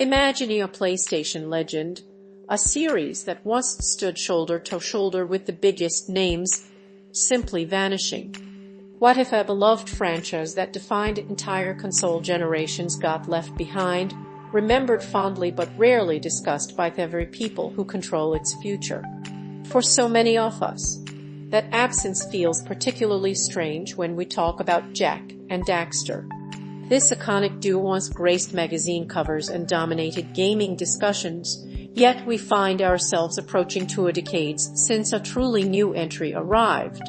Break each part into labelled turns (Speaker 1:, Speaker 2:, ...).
Speaker 1: Imagine a PlayStation legend, a series that once stood shoulder to shoulder with the biggest names, simply vanishing. What if a beloved franchise that defined entire console generations got left behind, remembered fondly but rarely discussed by the very people who control its future? For so many of us, that absence feels particularly strange when we talk about Jak and Daxter. This iconic duo once graced magazine covers and dominated gaming discussions, yet we find ourselves approaching 2 decades since a truly new entry arrived.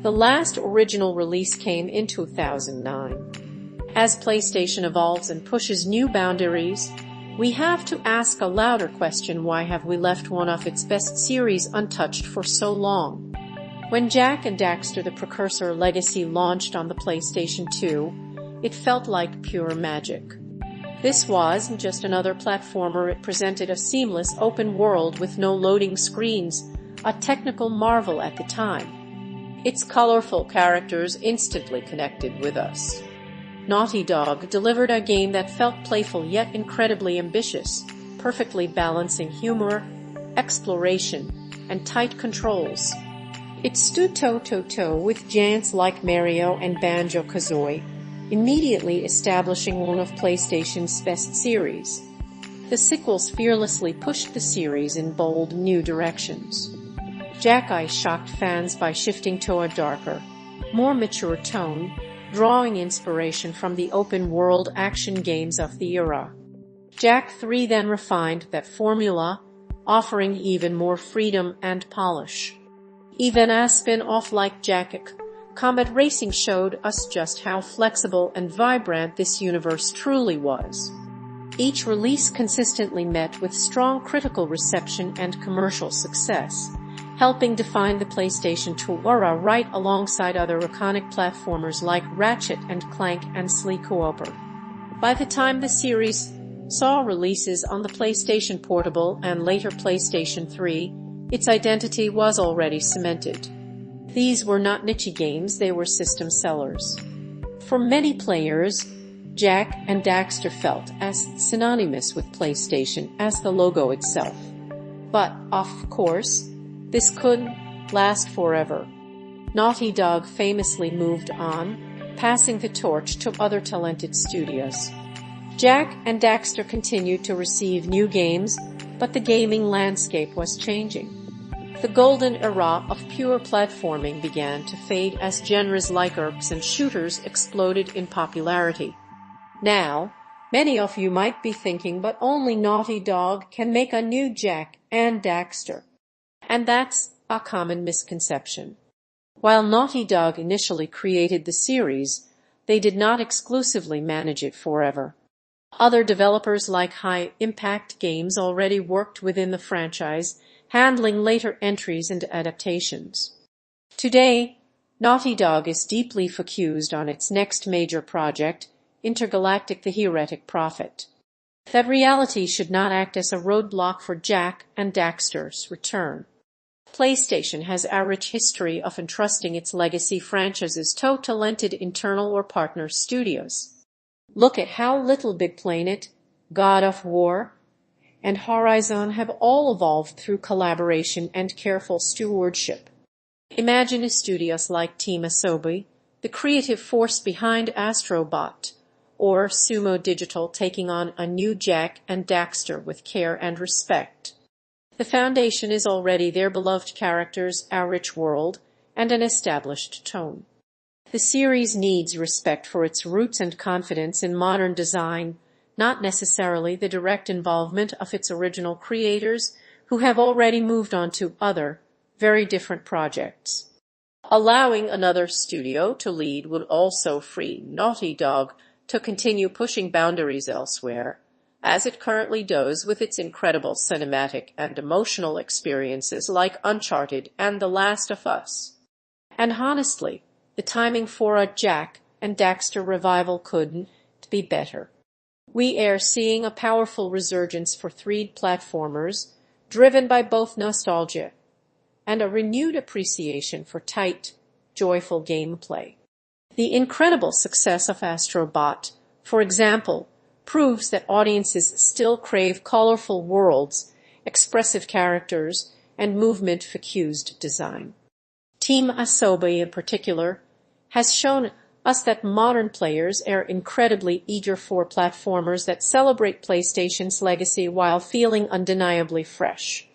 Speaker 1: The last original release came in 2009. As PlayStation evolves and pushes new boundaries, we have to ask a louder question: why have we left one of its best series untouched for so long? When Jak and Daxter, the precursor legacy, launched on the PlayStation 2, it felt like pure magic. This wasn't just another platformer, it presented a seamless open world with no loading screens, a technical marvel at the time. Its colorful characters instantly connected with us. Naughty Dog delivered a game that felt playful yet incredibly ambitious, perfectly balancing humor, exploration, and tight controls. It stood toe-to-toe with giants like Mario and Banjo-Kazooie, immediately establishing one of PlayStation's best series. The sequels fearlessly pushed the series in bold new directions. Jak shocked fans by shifting to a darker, more mature tone, drawing inspiration from the open-world action games of the era. Jak 3 then refined that formula, offering even more freedom and polish. Even a spin-off like Jak Comet Racing showed us just how flexible and vibrant this universe truly was. Each release consistently met with strong critical reception and commercial success, helping define the PlayStation 2 era right alongside other iconic platformers like Ratchet and Clank and Sleek Cooper. By the time the series saw releases on the PlayStation Portable and later PlayStation 3, its identity was already cemented. These were not niche games, they were system sellers. For many players, Jak and Daxter felt as synonymous with PlayStation as the logo itself. But, of course, this couldn't last forever. Naughty Dog famously moved on, passing the torch to other talented studios. Jak and Daxter continued to receive new games, but the gaming landscape was changing. The golden era of pure platforming began to fade as genres like RPGs and shooters exploded in popularity. Now, many of you might be thinking, but only Naughty Dog can make a new Jak and Daxter. And that's a common misconception. While Naughty Dog initially created the series, they did not exclusively manage it forever. Other developers like High Impact Games already worked within the franchise, handling later entries and adaptations. Today, Naughty Dog is deeply focused on its next major project, Intergalactic: The Heretic Prophet. That reality should not act as a roadblock for Jak and Daxter's return. PlayStation has a rich history of entrusting its legacy franchises to talented internal or partner studios. Look at how Little Big Planet, God of War, and Horizon have all evolved through collaboration and careful stewardship. Imagine studios like Team Asobi, the creative force behind Astrobot, or Sumo Digital taking on a new Jak and Daxter with care and respect. The foundation is already their beloved characters, a rich world, and an established tone. The series needs respect for its roots and confidence in modern design, not necessarily the direct involvement of its original creators, who have already moved on to other, very different projects. Allowing another studio to lead would also free Naughty Dog to continue pushing boundaries elsewhere, as it currently does with its incredible cinematic and emotional experiences like Uncharted and The Last of Us. And honestly, the timing for a Jak and Daxter revival couldn't be better. We are seeing a powerful resurgence for 3D platformers, driven by both nostalgia and a renewed appreciation for tight, joyful gameplay. The incredible success of Astrobot, for example, proves that audiences still crave colorful worlds, expressive characters, and movement-focused design. Team Asobi in particular has shown us that modern players are incredibly eager for platformers that celebrate PlayStation's legacy while feeling undeniably fresh.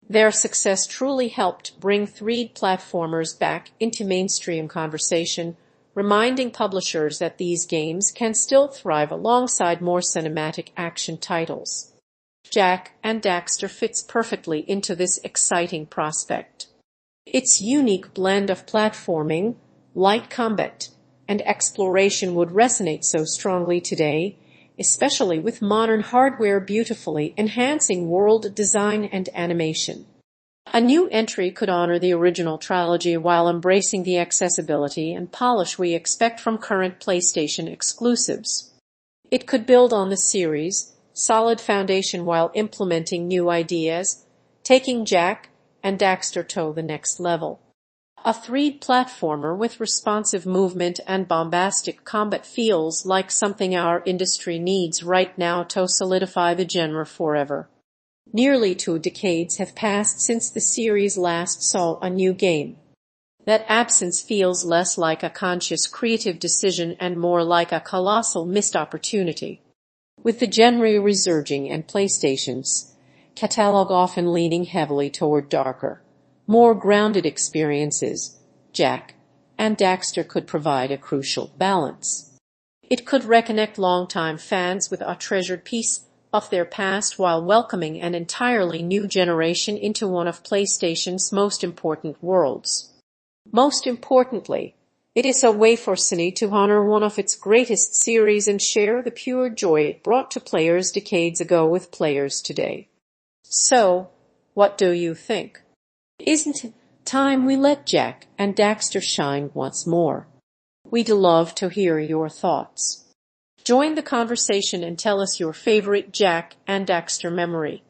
Speaker 1: Their success truly helped bring 3D platformers back into mainstream conversation, reminding publishers that these games can still thrive alongside more cinematic action titles. Jak and Daxter fits perfectly into this exciting prospect. Its unique blend of platforming, light combat, and exploration would resonate so strongly today, especially with modern hardware beautifully enhancing world design and animation. A new entry could honor the original trilogy while embracing the accessibility and polish we expect from current PlayStation exclusives. It could build on the series' solid foundation while implementing new ideas, taking Jak and Daxter to the next level. A 3D platformer with responsive movement and bombastic combat feels like something our industry needs right now to solidify the genre forever. Nearly 2 decades have passed since the series last saw a new game. That absence feels less like a conscious creative decision and more like a colossal missed opportunity. With the genre resurging and PlayStation's catalog often leaning heavily toward darker, more grounded experiences, Jak and Daxter could provide a crucial balance. It could reconnect longtime fans with a treasured piece of their past while welcoming an entirely new generation into one of PlayStation's most important worlds. Most importantly, it is a way for Sony to honor one of its greatest series and share the pure joy it brought to players decades ago with players today. So, what do you think? Isn't it time we let Jak and Daxter shine once more? We'd love to hear your thoughts. Join the conversation and tell us your favorite Jak and Daxter memory.